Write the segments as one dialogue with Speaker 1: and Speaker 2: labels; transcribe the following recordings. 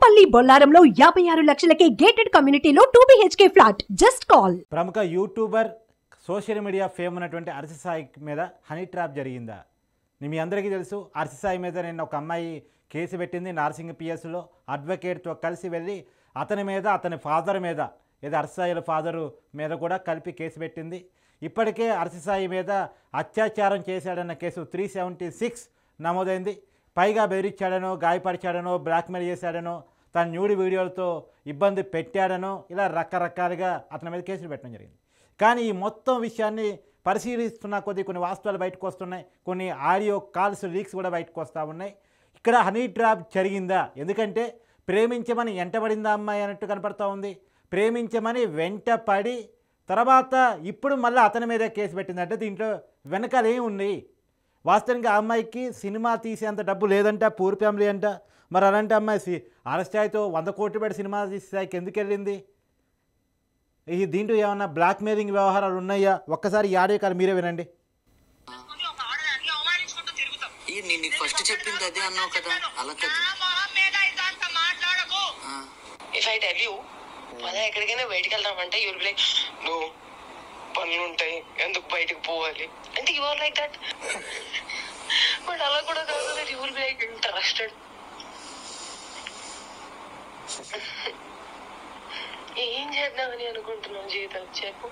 Speaker 1: Nampally బొల్లారంలో 56 లక్షలకే gated కమ్యూనిటీలో 2 BHK flat. Just call.
Speaker 2: ప్రముఖ YouTuber social media fame ఉన్నటువంటి అర్సి సాయి మీద హనీ ట్రాప్ జరిగిందా? మీ అందరికీ తెలుసు, అర్సి సాయి మీద నిన్న ఒక అమ్మాయి కేసు పెట్టింది. నార్సింగ్ పిఎస్లో అడ్వకేట్తో కలిసి వెళ్ళి అతని మీద, అతని ఫాదర్ మీద, ఏదో అర్సి సాయి ఫాదరు మీద కూడా కలిపి కేసు పెట్టింది. ఇప్పటికే అర్సి సాయి మీద అత్యాచారం చేశాడన్న కేసు 376 నమోదైంది. పైగా బెదిరించాడనో, గాయపరిచాడనో, బ్లాక్మెయిల్ చేశాడనో, తన న్యూడి వీడియోలతో ఇబ్బంది పెట్టాడనో, ఇలా రకరకాలుగా అతని మీద కేసులు పెట్టడం జరిగింది. కానీ ఈ మొత్తం విషయాన్ని పరిశీలిస్తున్న కొద్దీ కొన్ని వాస్తవాలు బయటకు వస్తున్నాయి, కొన్ని ఆడియో కాల్స్ లీక్స్ కూడా బయటకు వస్తూ ఉన్నాయి. ఇక్కడ హనీ ట్రాప్ జరిగిందా? ఎందుకంటే ప్రేమించమని వెంటబడిందా అమ్మాయి అన్నట్టు కనపడుతూ ఉంది. ప్రేమించమని వెంటపడి తర్వాత ఇప్పుడు మళ్ళీ అతని మీదే కేసు పెట్టిందంటే దీంట్లో వెనకాల ఏమి ఉంది? వాస్తవానికి ఆ అమ్మాయికి సినిమా తీసేంత డబ్బు లేదంట, పూర్ ఫ్యామిలీ అంట. మరి అలాంటి అమ్మాయి అరెస్టాయితో 100 కోట్లు పెట్టి సినిమా తీసేకి ఎందుకు వెళ్ళింది? దీంట్లో ఏమన్నా బ్లాక్మెయిలింగ్ వ్యవహారాలు ఉన్నాయా? ఒక్కసారి ఈ ఆడియో కాల్ మీరే వినండి.
Speaker 3: ఫస్ట్ చెప్పింది అదే అన్నావు కదా, అలా కదా. ఇఫ్ ఐ టెల్ యూ మనం ఎక్కడికైనా బయటికి వెళ్దామంటే యూల్ బి లైక్, నో పనులు ఉంటాయి, ఎందుకు బయటకు పోవాలి అంటే you are like that. But అలా కూడా కాదు, you will be like interested. ఏం చేద్దామని అనుకుంటున్నావు జీవితం చెప్పు?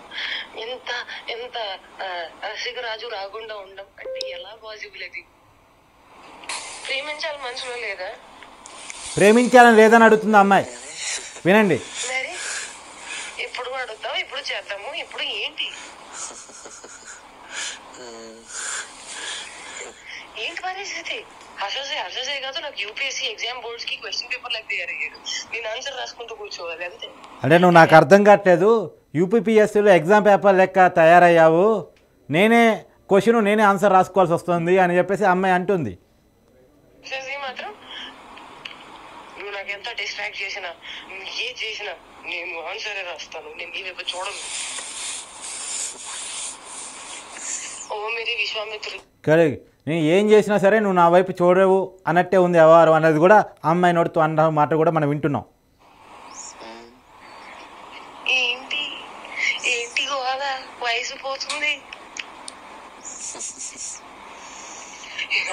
Speaker 3: ఎంత ఎంత రసికరాజు రాకుండా ఉండం అంటే ఎలా పాసిబుల్? అది ప్రేమించాలి మనసులో లేదా?
Speaker 2: ప్రేమించాలని లేదని అడుగుతుంది అమ్మాయి, వినండి.
Speaker 3: మరి ఇప్పుడు అడుగుతావు, ఇప్పుడు చేద్దాము, ఇప్పుడు ఏంటి ఏంటి పరిస్థితి? హర్షసే కాదు, నాకు యూపీఎస్సీ ఎగ్జామ్ బోర్డ్స్ కి క్వశ్చన్ పేపర్ లెక్క తయారయ్యాడు, నేను ఆన్సర్ రాసుకుంటూ కూర్చోవాలి అంతే.
Speaker 2: అంటే నువ్వు నాకు అర్థం కావట్లేదు, యూపీపీఎస్సీలో ఎగ్జామ్ పేపర్ లెక్క తయారయ్యావు, నేనే క్వశ్చన్ నేనే ఆన్సర్ రాసుకోవాల్సి వస్తుంది అని చెప్పేసి అమ్మాయి అంటుంది.
Speaker 3: మాత్రం నువ్వు నాకు ఎంత డిస్ట్రాక్ట్ చేసినా, ఏ చేసినా నేను ఆన్సరే రాస్తాను, నేను నీ వైపు చూడను. ఓ మేరీ విశ్వామిత్రుడు,
Speaker 2: కరెక్ట్. నేను ఏం చేసినా సరే నువ్వు నా వైపు చూడవు అన్నట్టే ఉంది వ్యవహారం అన్నది కూడా అమ్మాయి నోడుతూ అన్న మాట కూడా మనం వింటున్నాం.
Speaker 3: ఏంటి ఏంటి గోవాల వయసు పోతుంది.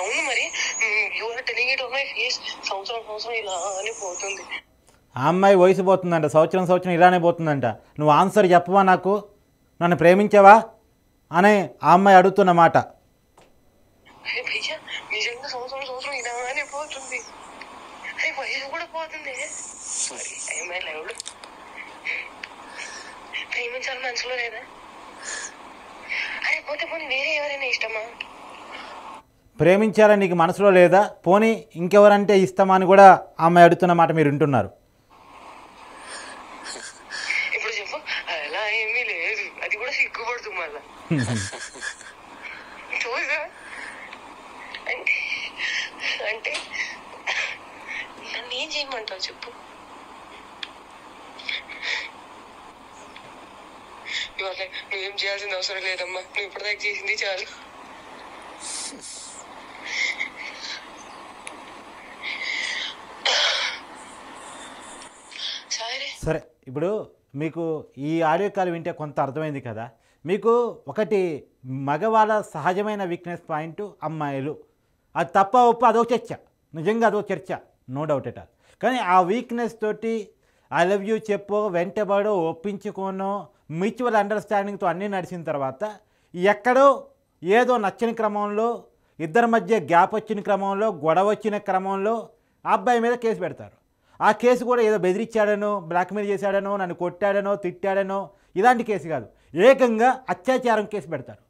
Speaker 3: అవును మరి, your telling it on my face. సంవత్సరం ఇలా అని పోతుంది.
Speaker 2: ఆ అమ్మాయి వయసు పోతుందంట, సంవత్సరం ఇలానే పోతుందంట. నువ్వు ఆన్సర్ చెప్పవా, నాకు నన్ను ప్రేమించావా అని ఆ అమ్మాయి అడుగుతున్న మాట.
Speaker 3: నిజంగా సంవత్సరం ఇలానే పోతుంది, అది వయసు కూడా పోతుంది. ప్రేమించాలి మనసులో లేదా? అరే పోతే పోనీ వేరే ఎవరైనా ఇష్టమా?
Speaker 2: ప్రేమించాలని నీకు మనసులో లేదా? పోనీ ఇంకెవరంటే ఇష్టమా అని కూడా అమ్మాయి అడుగుతున్న మాట మీరు వింటున్నారు.
Speaker 3: ఇప్పుడు చెప్పు, అలా ఏమీ లేదు, అది కూడా సిగ్గుపడుతుంది మళ్ళా. చూసా అంటే నన్ను ఏం చేయమంటావు చెప్పు? నువ్వేం చేయాల్సిన అవసరం లేదమ్మా, నువ్వు ఇప్పటిదాకా చేసింది చాలు.
Speaker 2: సరే, ఇప్పుడు మీకు ఈ ఆడియో కాల్ వింటే కొంత అర్థమైంది కదా. మీకు ఒకటి మగవాళ్ళ సహజమైన వీక్నెస్ పాయింట్ అమ్మాయిలు, అది తప్ప ఒప్ప అదొక చర్చ, నిజంగా అదొక చర్చ, నో డౌట్ ఎట్ ఆల్. కానీ ఆ వీక్నెస్ తోటి ఐ లవ్ యూ చెప్పో, వెంటబడో, ఒప్పించుకోనో, మ్యూచువల్ అండర్స్టాండింగ్తో అన్నీ నడిచిన తర్వాత ఎక్కడో ఏదో నచ్చని క్రమంలో, ఇద్దరి మధ్య గ్యాప్ వచ్చిన క్రమంలో, గొడవ వచ్చిన క్రమంలో ఆ అబ్బాయి మీద కేసు పెడతారు. ఆ కేసు కూడా ఏదో బెదిరించాడనో, బ్లాక్మెయిల్ చేశాడనో, నన్ను కొట్టాడనో, తిట్టాడనో ఇలాంటి కేసు కాదు, ఏకంగా అత్యాచారం కేసు పెడతారు.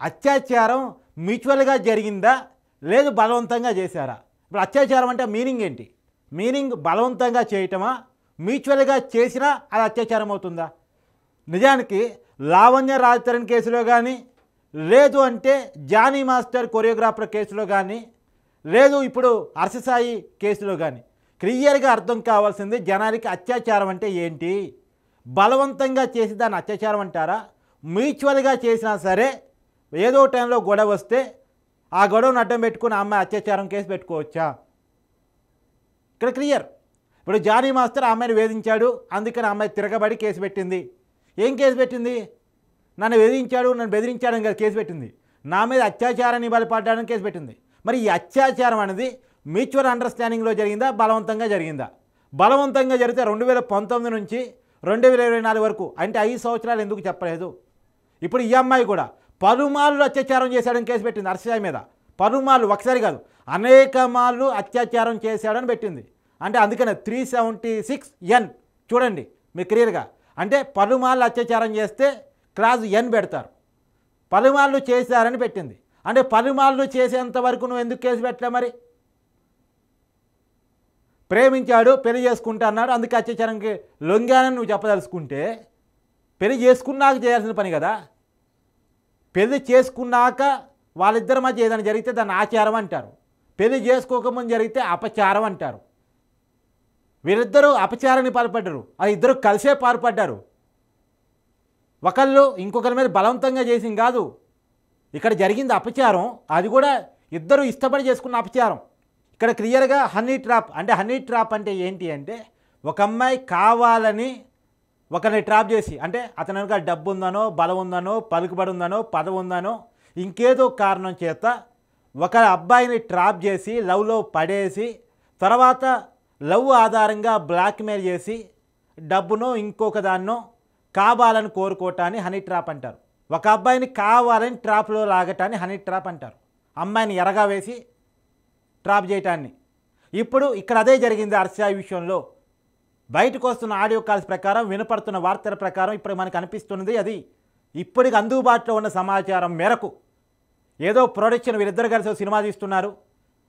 Speaker 2: అత్యాచారం మ్యూచువల్గా జరిగిందా, లేదు బలవంతంగా చేశారా? ఇప్పుడు అత్యాచారం అంటే మీనింగ్ ఏంటి? మీనింగ్ బలవంతంగా చేయటమా, మ్యూచువల్గా చేసినా అది అత్యాచారం అవుతుందా? నిజానికి లావణ్య రాజతరణ్ కేసులో కానీ, లేదు అంటే జానీ మాస్టర్ కొరియోగ్రాఫర్ కేసులో కానీ, లేదు ఇప్పుడు అర్సి సాయి కేసులో కానీ క్లియర్గా అర్థం కావాల్సింది జనానికి అత్యాచారం అంటే ఏంటి. బలవంతంగా చేసి దాన్ని అత్యాచారం అంటారా? మ్యూచువల్గా చేసినా సరే ఏదో టైంలో గొడవ వస్తే ఆ గొడవను అడ్డం పెట్టుకుని అమ్మాయి అత్యాచారం కేసు పెట్టుకోవచ్చా? ఇక్కడ క్లియర్. ఇప్పుడు జానీ మాస్టర్ ఆ అమ్మాయిని వేధించాడు, అందుకని ఆ అమ్మాయి తిరగబడి కేసు పెట్టింది. ఏం కేసు పెట్టింది? నన్ను వేధించాడు, నన్ను బెదిరించాడని కదా కేసు పెట్టింది. నా మీద అత్యాచారాన్ని బలపడ్డాడని కేసు పెట్టింది. మరి ఈ అత్యాచారం అనేది మ్యూచువల్ అండర్స్టాండింగ్లో జరిగిందా, బలవంతంగా జరిగిందా? బలవంతంగా జరిగితే 2019 నుంచి 2024 వరకు, అంటే 5 సంవత్సరాలు ఎందుకు చెప్పలేదు? ఇప్పుడు ఈ అమ్మాయి కూడా పలుమార్లు అత్యాచారం చేశాడని కేసు పెట్టింది హర్ష మీద. పలుమార్లు, ఒకసారి కాదు, అనేక మార్లు అత్యాచారం చేశాడని పెట్టింది. అంటే అందుకనే 376N చూడండి మీరు క్లియర్గా. అంటే పలుమార్లు అత్యాచారం చేస్తే క్లాస్ ఎన్ పెడతారు. పలుమార్లు చేశారని పెట్టింది. అంటే పలుమార్లు చేసేంత వరకు నువ్వు ఎందుకు కేసు పెట్టలే? మరి ప్రేమించాడు, పెళ్లి చేసుకుంటా అన్నాడు, అందుకే అత్యాచారానికి లొంగానని నువ్వు చెప్పదలుచుకుంటే పెళ్లి చేసుకున్నాక చేయాల్సిన పని కదా. పెళ్లి చేసుకున్నాక వాళ్ళిద్దరి మధ్య ఏదైనా జరిగితే దాన్ని ఆచారం అంటారు. పెళ్లి చేసుకోకముందు జరిగితే అపచారం అంటారు. వీరిద్దరూ అపచారాన్ని పాల్పడ్డారు, అది ఇద్దరు కలిసే పాల్పడ్డారు. ఒకళ్ళు ఇంకొకరి మీద బలవంతంగా చేసింది కాదు, ఇక్కడ జరిగింది అపచారం. అది కూడా ఇద్దరు ఇష్టపడి చేసుకున్న అపచారం. ఇక్కడ క్లియర్గా హనీ ట్రాప్. అంటే హనీ ట్రాప్ అంటే ఏంటి అంటే, ఒక అమ్మాయి కావాలని ఒకరిని ట్రాప్ చేసి, అంటే అతని వెనక డబ్బు ఉందనో, బలం ఉందనో, పలుకుబడి ఉందనో, పదవి ఉందనో, ఇంకేదో కారణం చేత ఒక అబ్బాయిని ట్రాప్ చేసి లవ్లో పడేసి తర్వాత లవ్ ఆధారంగా బ్లాక్మెయిల్ చేసి డబ్బునో ఇంకొక దాన్నో కావాలని కోరుకోవటాన్ని హనీ ట్రాప్ అంటారు. ఒక అబ్బాయిని కావాలని ట్రాప్లో లాగటాన్ని హనీ ట్రాప్ అంటారు. అమ్మాయిని ఎరగా వేసి ట్రాప్ చేయటాన్ని. ఇప్పుడు ఇక్కడ అదే జరిగింది హర్ష విషయంలో. బయటకు వస్తున్న ఆడియో కాల్స్ ప్రకారం, వినపడుతున్న వార్తల ప్రకారం ఇప్పుడు మనకు అనిపిస్తున్నది అది. ఇప్పటికి అందుబాటులో ఉన్న సమాచారం మేరకు ఏదో ప్రొడక్షన్ వీరిద్దరు కలిసి సినిమా తీస్తున్నారు.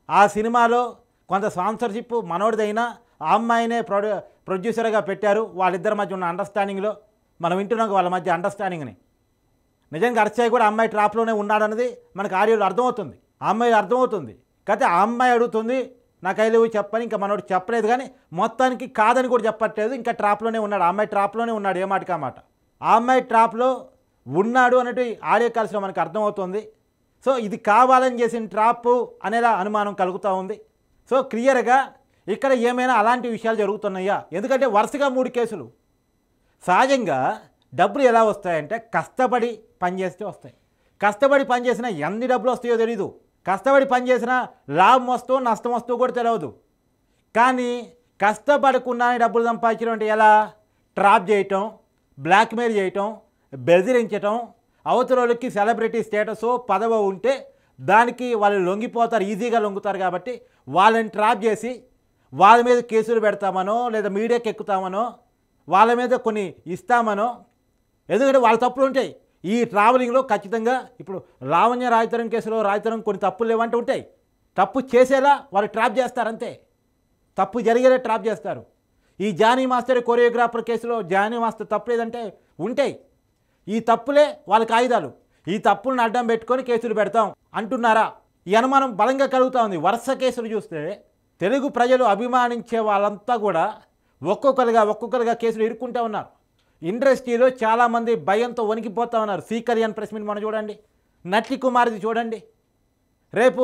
Speaker 2: ఆ సినిమాలో కొంత స్పాన్సర్షిప్ మనోడిదైనా ఆ అమ్మాయినే ప్రొడ్యూసర్గా పెట్టారు. వాళ్ళిద్దరి మధ్య ఉన్న అండర్స్టాండింగ్లో మనం వింటున్నాం వాళ్ళ మధ్య అండర్స్టాండింగ్ని. నిజంగా హర్షయ్య కూడా అమ్మాయి ట్రాప్లోనే ఉన్నాడన్నది మనకు ఆడియోలో అర్థమవుతుంది. ఆ అమ్మాయి అర్థమవుతుంది. కాకపోతే ఆ అమ్మాయి అడుగుతుంది నాకు ఐ లవ్ యూ చెప్పని, ఇంకా మనోడు చెప్పలేదు, కానీ మొత్తానికి కాదని కూడా చెప్పట్లేదు, ఇంకా ట్రాప్లోనే ఉన్నాడు. ఆ అమ్మాయి ట్రాప్లోనే ఉన్నాడు, ఏ మాటకా మాట. ఆ అమ్మాయి ట్రాప్లో ఉన్నాడు అన్నట్టు ఆడియో కాల్స్లో మనకు అర్థమవుతుంది. సో ఇది కావాలని చేసిన ట్రాప్ అనేలా అనుమానం కలుగుతూ ఉంది. సో క్లియర్గా ఇక్కడ ఏమైనా అలాంటి విషయాలు జరుగుతున్నాయా? ఎందుకంటే వరుసగా 3 కేసులు. సహజంగా డబ్బులు ఎలా వస్తాయంటే కష్టపడి పనిచేస్తే వస్తాయి. కష్టపడి పనిచేసినా ఎన్ని డబ్బులు వస్తాయో తెలీదు. కష్టపడి పనిచేసినా లాభం వస్తూ నష్టం వస్తూ కూడా తెలియదు. కానీ కష్టపడకుండా డబ్బులు సంపాదించడం అంటే ఎలా? ట్రాప్ చేయటం, బ్లాక్మెయిల్ చేయటం, బెదిరించటం, అవతలకి సెలబ్రిటీ స్టేటస్ పదవి ఉంటే దానికి వాళ్ళు లొంగిపోతారు, ఈజీగా లొంగుతారు. కాబట్టి వాళ్ళని ట్రాప్ చేసి వాళ్ళ మీద కేసులు పెడతామనో లేదా మీడియాకి ఎక్కుతామనో వాళ్ళ మీద కొన్ని ఇస్తామనో, ఎందుకంటే వాళ్ళ తప్పులు ఉంటాయి. ఈ ట్రావెలింగ్లో ఖచ్చితంగా ఇప్పుడు లావణ్య రాయతరం కేసులో రాయతరం కొన్ని తప్పులు లేవంటే ఉంటాయి. తప్పు చేసేలా వాళ్ళు ట్రాప్ చేస్తారు, అంతే. తప్పు జరిగేలా ట్రాప్ చేస్తారు. ఈ జానీ మాస్టర్ కొరియోగ్రాఫర్ కేసులో జానీ మాస్టర్ తప్పు లేదంటే ఉంటాయి. ఈ తప్పులే వాళ్ళకి ఆయుధాలు. ఈ తప్పులను అడ్డం పెట్టుకొని కేసులు పెడతాం అంటున్నారా? ఈ అనుమానం బలంగా కలుగుతూ ఉంది. వరుస కేసులు చూస్తే తెలుగు ప్రజలు అభిమానించే వాళ్ళంతా కూడా ఒక్కొక్కరుగా కేసులు ఇరుక్కుంటూ ఉన్నారు. ఇండస్ట్రీలో చాలామంది భయంతో వణికిపోతూ ఉన్నారు. సీకరియన్ ప్రెస్ మీట్ మనం చూడండి, నటి కుమార్ది చూడండి. రేపు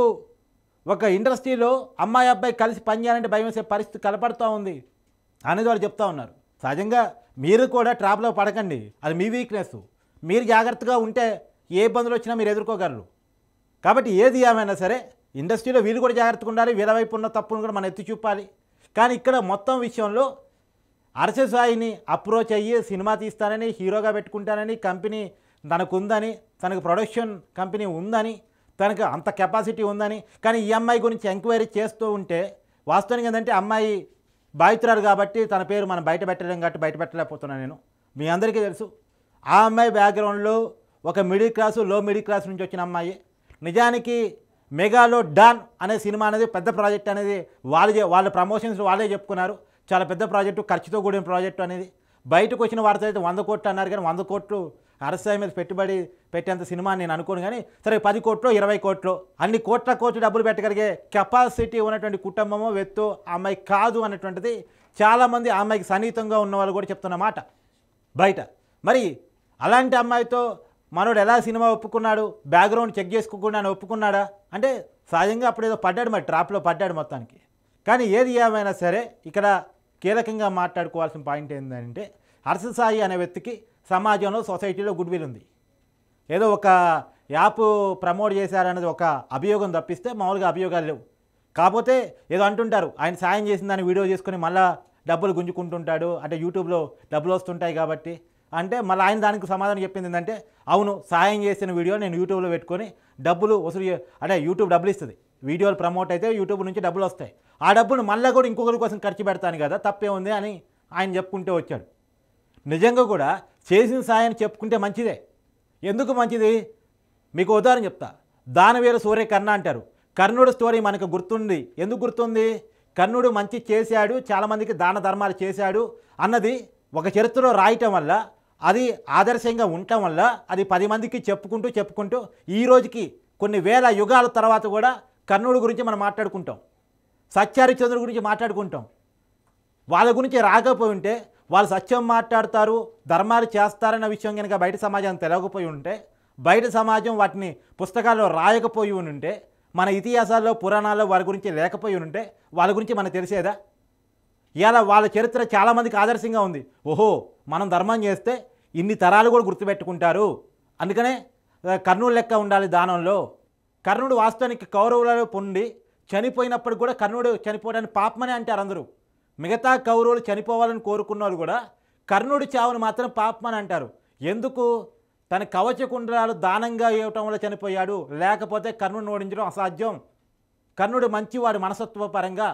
Speaker 2: ఒక ఇండస్ట్రీలో అమ్మాయి అబ్బాయి కలిసి పనిచేయాలంటే భయం వేసే పరిస్థితి కనపడుతూ ఉంది అనేది వాళ్ళు చెప్తా ఉన్నారు. సహజంగా మీరు కూడా ట్రాప్లో పడకండి, అది మీ వీక్నెస్. మీరు జాగ్రత్తగా ఉంటే ఏ ఇబ్బందులు వచ్చినా మీరు ఎదుర్కోగలరు. కాబట్టి ఏది ఏమైనా సరే ఇండస్ట్రీలో వీళ్ళు కూడా జాగ్రత్తగా ఉండాలి. వీళ్ళ వైపు ఉన్న తప్పును కూడా మనం ఎత్తి చూపాలి. కానీ ఇక్కడ మొత్తం విషయంలో హర్ష సాయిని అప్రోచ్ అయ్యి సినిమా తీస్తానని, హీరోగా పెట్టుకుంటానని, కంపెనీ తనకుందని, తనకు ప్రొడక్షన్ కంపెనీ ఉందని, తనకు అంత కెపాసిటీ ఉందని, కానీ ఈ అమ్మాయి గురించి ఎంక్వైరీ చేస్తూ ఉంటే వాస్తవానికి ఏంటంటే అమ్మాయి బాధితురాలు కాబట్టి తన పేరు మనం బయట పెట్టలేం కాబట్టి బయట పెట్టలేకపోతున్నాను నేను. మీ అందరికీ తెలుసు ఆ అమ్మాయి బ్యాక్గ్రౌండ్లో ఒక మిడిల్ క్లాసు, లో మిడిల్ క్లాస్ నుంచి వచ్చిన అమ్మాయి. నిజానికి మెగాలో డాన్ అనే సినిమా అనేది పెద్ద ప్రాజెక్ట్ అనేది వాళ్ళ ప్రమోషన్స్ వాళ్ళే చెప్పుకున్నారు. చాలా పెద్ద ప్రాజెక్టు, ఖర్చుతో కూడిన ప్రాజెక్టు అనేది. బయటకు వచ్చిన వార్త అయితే 100 కోట్లు అన్నారు, కానీ 100 కోట్లు హర్ష మీద పెట్టుబడి పెట్టేంత సినిమా నేను అనుకోను. కానీ సరే 10 కోట్లు 20 కోట్లు అన్ని కోట్ల డబ్బులు పెట్టగలిగే కెపాసిటీ ఉన్నటువంటి కుటుంబమో వ్యక్తో ఆ అమ్మాయి కాదు అన్నటువంటిది చాలామంది ఆ అమ్మాయికి సన్నిహితంగా ఉన్న వాళ్ళు కూడా చెప్తున్నమాట బయట. మరి అలాంటి అమ్మాయితో మనోడు ఎలా సినిమా ఒప్పుకున్నాడు? బ్యాక్గ్రౌండ్ చెక్ చేసుకోకుండా ఒప్పుకున్నాడా అంటే సహజంగా అప్పుడు ఏదో పడ్డాడు, మరి ట్రాప్లో పడ్డాడు మొత్తానికి. కానీ ఏది ఏమైనా సరే ఇక్కడ కీలకంగా మాట్లాడుకోవాల్సిన పాయింట్ ఏంటంటే హర్ష సాయి అనే వ్యక్తికి సమాజంలో సొసైటీలో గుడ్ విల్ ఉంది. ఏదో ఒక యాప్ ప్రమోట్ చేశారనేది ఒక అభియోగం తప్పిస్తే మామూలుగా అభియోగాలు లేవు. కాకపోతే ఏదో అంటుంటారు ఆయన సాయం చేసిన దాన్ని వీడియో చేసుకొని మళ్ళీ డబ్బులు గుంజుకుంటుంటాడు, అంటే యూట్యూబ్లో డబ్బులు వస్తుంటాయి కాబట్టి. అంటే మళ్ళీ ఆయన దానికి సమాధానం చెప్పింది ఏంటంటే అవును సాయం చేసిన వీడియో నేను యూట్యూబ్లో పెట్టుకొని డబ్బులు వసూలు అంటే యూట్యూబ్ డబ్బులు ఇస్తుంది, వీడియోలు ప్రమోట్ అయితే యూట్యూబ్ నుంచి డబ్బులు వస్తాయి, ఆ డబ్బును మళ్ళీ కూడా ఇంకొకరి కోసం ఖర్చు పెడతాను కదా, తప్పే ఉంది అని ఆయన చెప్పుకుంటూ వచ్చాడు. నిజంగా కూడా చేసిన సాయాన్ని చెప్పుకుంటే మంచిదే. ఎందుకు మంచిది? మీకు ఉదాహరణ చెప్తా. దానవీర సూర్య కర్ణ అంటారు. కర్ణుడు స్టోరీ మనకు గుర్తుంది. ఎందుకు గుర్తుంది? కర్ణుడు మంచి చేశాడు, చాలామందికి దాన ధర్మాలు చేశాడు అన్నది ఒక చరిత్రలో రాయటం వల్ల, అది ఆదర్శంగా ఉండటం వల్ల అది 10 మందికి చెప్పుకుంటూ ఈ రోజుకి కొన్ని వేల యుగాల తర్వాత కూడా కర్ణుడి గురించి మనం మాట్లాడుకుంటాం, సత్యహరిశ్చంద్రుడి గురించి మాట్లాడుకుంటాం. వాళ్ళ గురించి రాకపోయి ఉంటే, వాళ్ళు సత్యం మాట్లాడతారు, ధర్మాలు చేస్తారన్న విషయం కనుక బయట సమాజం తెలియకపోయి ఉంటే, బయట సమాజం వాటిని పుస్తకాల్లో రాయకపోయి ఉంటే, మన ఇతిహాసాల్లో పురాణాల్లో వారి గురించి లేకపోయి ఉంటే వాళ్ళ గురించి మనకు తెలిసేదా? ఇవాళ వాళ్ళ చరిత్ర చాలామందికి ఆదర్శంగా ఉంది. ఓహో మనం ధర్మం చేస్తే ఇన్ని తరాలు కూడా గుర్తుపెట్టుకుంటారు, అందుకనే కర్ణుడు లెక్క ఉండాలి దానంలో. కర్ణుడు వాస్తవానికి కౌరవులలో పొంది చనిపోయినప్పుడు కూడా కర్ణుడు చనిపోవడానికి పాపమని అంటారు అందరూ. మిగతా కౌరవులు చనిపోవాలని కోరుకున్న వాళ్ళు కూడా కర్ణుడి చావును మాత్రం పాపమని అంటారు. ఎందుకు? తన కవచ కుండలాలు దానంగా ఇవ్వటం వల్ల చనిపోయాడు, లేకపోతే కర్ణుడిని ఓడించడం అసాధ్యం. కర్ణుడు మంచివాడు మనసత్వపరంగా,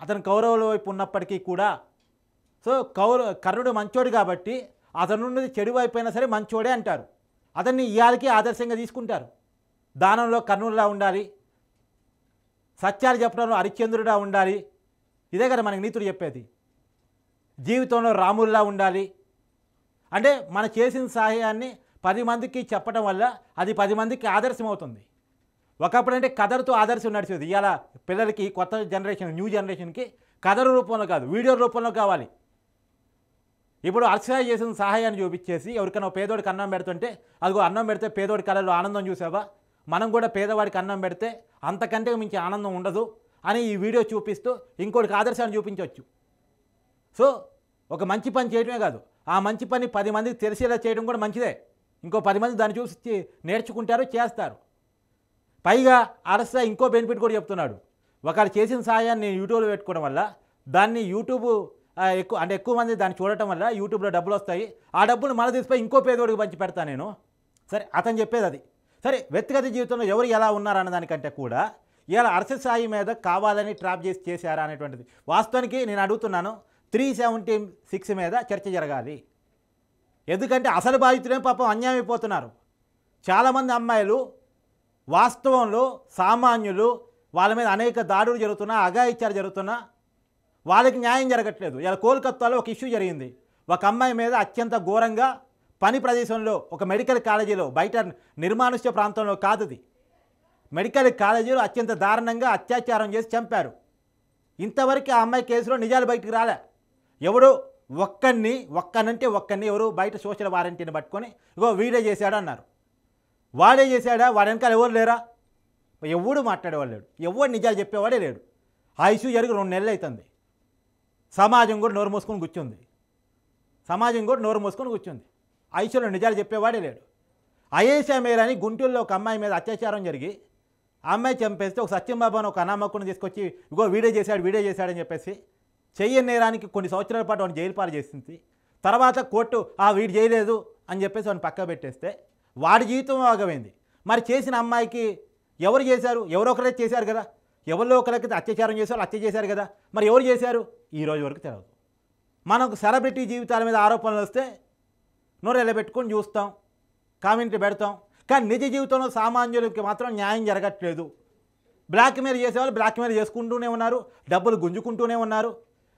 Speaker 2: అతను కౌరవుల వైపు ఉన్నప్పటికీ కూడా. సో కర్ణుడు మంచోడు కాబట్టి అతను నుండి చెడు వైపు సరే మంచోడే అంటారు. అతన్ని ఇయాలకి ఆదర్శంగా తీసుకుంటారు. దానంలో కర్ణుడిలా ఉండాలి, సత్యాలు చెప్పడంలో హరిశ్చంద్రుడిలా ఉండాలి, ఇదే కదా మనకి నీతుడు చెప్పేది. జీవితంలో రాముల్లా ఉండాలి. అంటే మన చేసిన సహాయాన్ని 10 మందికి చెప్పడం వల్ల అది 10 మందికి ఆదర్శం అవుతుంది. ఒకప్పుడు అంటే కథలతో ఆదర్శం నడిచేది. ఇవాళ పిల్లలకి, కొత్త జనరేషన్, న్యూ జనరేషన్కి కథల రూపంలో కాదు, వీడియో రూపంలో కావాలి. ఇప్పుడు అర్చన చేసిన సహాయాన్ని చూపించేసి ఎవరికైనా పేదోడికి అన్నం పెడుతుంటే, అదిగో అన్నం పెడితే పేదోడి కళలో ఆనందం చూసావా, మనం కూడా పేదవాడికి అన్నం పెడితే అంతకంటే మించి ఆనందం ఉండదు అని ఈ వీడియో చూపిస్తూ ఇంకోటికి ఆదర్శాన్ని చూపించవచ్చు. సో ఒక మంచి పని చేయడమే కాదు, ఆ మంచి పని 10 మందికి తెలిసేలా చేయడం కూడా మంచిదే. ఇంకో 10 మంది దాన్ని చూసి నేర్చుకుంటారు, చేస్తారు. పైగా అరస ఇంకో బెనిఫిట్ కూడా చెప్తున్నాడు. ఒకరు చేసిన సహాయాన్ని యూట్యూబ్లో పెట్టుకోవడం వల్ల దాన్ని యూట్యూబ్ ఎక్కువ మంది దాన్ని చూడటం వల్ల యూట్యూబ్లో డబ్బులు వస్తాయి. ఆ డబ్బులు మన తీసిపోయి ఇంకో పేదోడికి పంచి పెడతాను నేను. సరే అతను చెప్పేది అది. సరే వ్యక్తిగత జీవితంలో ఎవరు ఎలా ఉన్నారన్న దానికంటే కూడా ఇలా అరస సాయి మీద కావాలని ట్రాప్ చేశారా అనేటువంటిది. వాస్తవానికి నేను అడుగుతున్నాను, 376 మీద చర్చ జరగాలి. ఎందుకంటే అసలు బాధితులే పాపం అన్యాయం అయిపోతున్నారు. చాలామంది అమ్మాయిలు వాస్తవంలో సామాన్యులు, వాళ్ళ మీద అనేక దాడులు జరుగుతున్నా, అఘాయిత్యాలు జరుగుతున్నా వాళ్ళకి న్యాయం జరగట్లేదు. ఇలా కోల్కత్తాలో ఒక ఇష్యూ జరిగింది. ఒక అమ్మాయి మీద అత్యంత ఘోరంగా పని ప్రదేశంలో, ఒక మెడికల్ కాలేజీలో, బయట నిర్మానుష్య ప్రాంతంలో కాదుది, మెడికల్ కాలేజీలో అత్యంత దారుణంగా అత్యాచారం చేసి చంపారు. ఇంతవరకు ఆ అమ్మాయి కేసులో నిజాలు బయటకు రాలే. ఎవడు ఒక్కనంటే ఎవరు బయట సోషల్ వారంటీని పట్టుకొని ఇగో వీడే చేశాడు అన్నారు. వాడే చేశాడా? వాడి వెనకాల ఎవరు లేరా? ఎవడు మాట్లాడేవాడు లేడు, ఎవడు నిజాలు చెప్పేవాడే లేడు. ఆ ఇష్యూ జరిగి 2 నెలలు అవుతుంది. సమాజం కూడా నోరు మూసుకొని కూర్చుంది. ఆ ఇష్యూలో నిజాలు చెప్పేవాడే లేడు. అయేషా మేర్ అని గుంటూరులో ఒక అమ్మాయి మీద అత్యాచారం జరిగి ఆ అమ్మాయి చంపేస్తే ఒక సత్యంబాబు అని ఒక అనామకుని తీసుకొచ్చి ఇగో వీడే చేశాడని చెప్పేసి చెయ్యని నేరానికి కొన్ని సంవత్సరాల పాటు వాడిని జైలు పాలు చేసింది. తర్వాత కోర్టు వీడు చేయలేదు అని చెప్పేసి వాడిని పక్క పెట్టేస్తే వాడి జీవితం ఆగమైంది. మరి చేసిన అమ్మాయికి ఎవరు చేశారు? ఎవరో ఒకరైతే చేశారు కదా. ఎవరిలో ఒకరికి అత్యాచారం చేశారు, హత్య చేశారు కదా. మరి ఎవరు చేశారు? ఈ రోజు వరకు తెలియదు. మనకు సెలబ్రిటీ జీవితాల మీద ఆరోపణలు వస్తే నోరెళ్ళ పెట్టుకొని చూస్తాం, కామెంట్లు పెడతాం. కానీ నిజ జీవితంలో సామాన్యులకి మాత్రం న్యాయం జరగట్లేదు. బ్లాక్మెయిల్ చేసేవాళ్ళు బ్లాక్మెయిల్ చేసుకుంటూనే ఉన్నారు, డబ్బులు గుంజుకుంటూనే ఉన్నారు.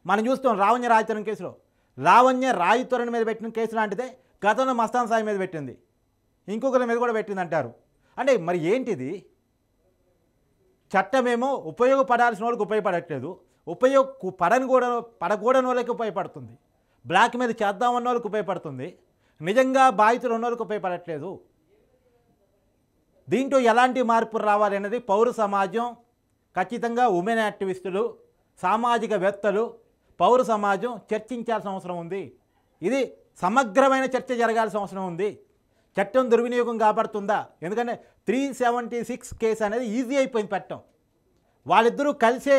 Speaker 2: మనం చూస్తాం లావణ్య రాయతరం కేసులో. లావణ్య రాయతరం మీద పెట్టిన కేసు లాంటిదే గతంలో మస్తాన్ సాయి మీద పెట్టింది, ఇంకొకరి మీద కూడా పెట్టింది అంటారు. అంటే మరి ఏంటిది? చట్టమేమో ఉపయోగపడాల్సిన వాళ్ళకి ఉపయోగపడట్లేదు, పడకూడని వాళ్ళకి ఉపయోగపడుతుంది, బ్లాక్ మీద చేద్దామన్న వాళ్ళకి ఉపయోగపడుతుంది, నిజంగా బాధితులు ఉన్న వాళ్ళకి ఉపయోగపడట్లేదు. దీంట్లో ఎలాంటి మార్పు రావాలి అనేది పౌర సమాజం, ఖచ్చితంగా ఉమెన్ యాక్టివిస్టులు, సామాజికవేత్తలు, పౌర సమాజం చర్చించాల్సిన అవసరం ఉంది. ఇది సమగ్రమైన చర్చ జరగాల్సిన అవసరం ఉంది. చట్టం దుర్వినియోగం కాబడుతుందా? ఎందుకంటే 376 కేసు అనేది ఈజీ అయిపోయింది పెట్టడం. వాళ్ళిద్దరూ కలిసే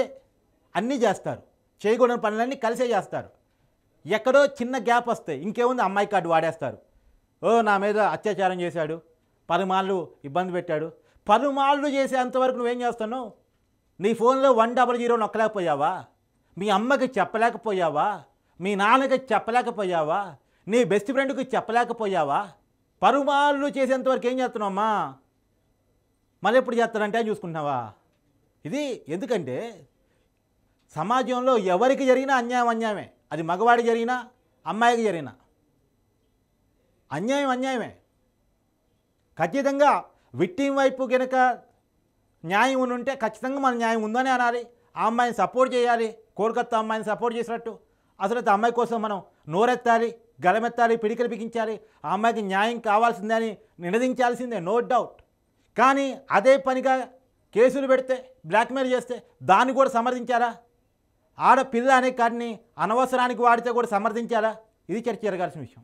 Speaker 2: అన్నీ చేస్తారు, చేయకూడని పనులన్నీ కలిసే చేస్తారు. ఎక్కడో చిన్న గ్యాప్ వస్తాయి, ఇంకేముంది అమ్మాయి కార్డు వాడేస్తారు. ఓ నా మీద అత్యాచారం చేశాడు, పలుమార్లు ఇబ్బంది పెట్టాడు. పలుమార్లు చేసేంతవరకు నువ్వేం చేస్తున్నావు? నీ ఫోన్లో 100 నొక్కలేకపోయావా? మీ అమ్మకి చెప్పలేకపోయావా? మీ నాన్నకి చెప్పలేకపోయావా? నీ బెస్ట్ ఫ్రెండ్కి చెప్పలేకపోయావా? పలుమార్లు చేసేంతవరకు ఏం చేస్తున్నావమ్మా? మళ్ళీ ఎప్పుడు చేస్తారంటే చూసుకుంటున్నావా? ఇది ఎందుకంటే సమాజంలో ఎవరికి జరిగినా అన్యాయం అన్యాయమే. అది మగవాడికి జరిగినా అమ్మాయికి జరిగినా అన్యాయం అన్యాయమే. ఖచ్చితంగా విక్టిమ్ వైపు కనుక న్యాయం ఉంటే ఖచ్చితంగా మన న్యాయం ఉందని అనాలి. ఆ అమ్మాయిని సపోర్ట్ చేయాలి, కోల్కత్తా అమ్మాయిని సపోర్ట్ చేసినట్టు. అసలు ఆ అమ్మాయి కోసం మనం నోరెత్తాలి, గలమెత్తాలి, పిడికలు బిగించాలి. ఆ అమ్మాయికి న్యాయం కావాల్సిందే అని నినదించాల్సిందే, నో డౌట్. కానీ అదే పనిగా కేసులు పెడితే, బ్లాక్మెయిల్ చేస్తే దాన్ని కూడా సమర్థించాలా? ఆడపిల్ల అనే కార్డుని అనవసరానికి వాడితే కూడా సమర్థించాలా? ఇది చర్చ జరగాల్సిన విషయం.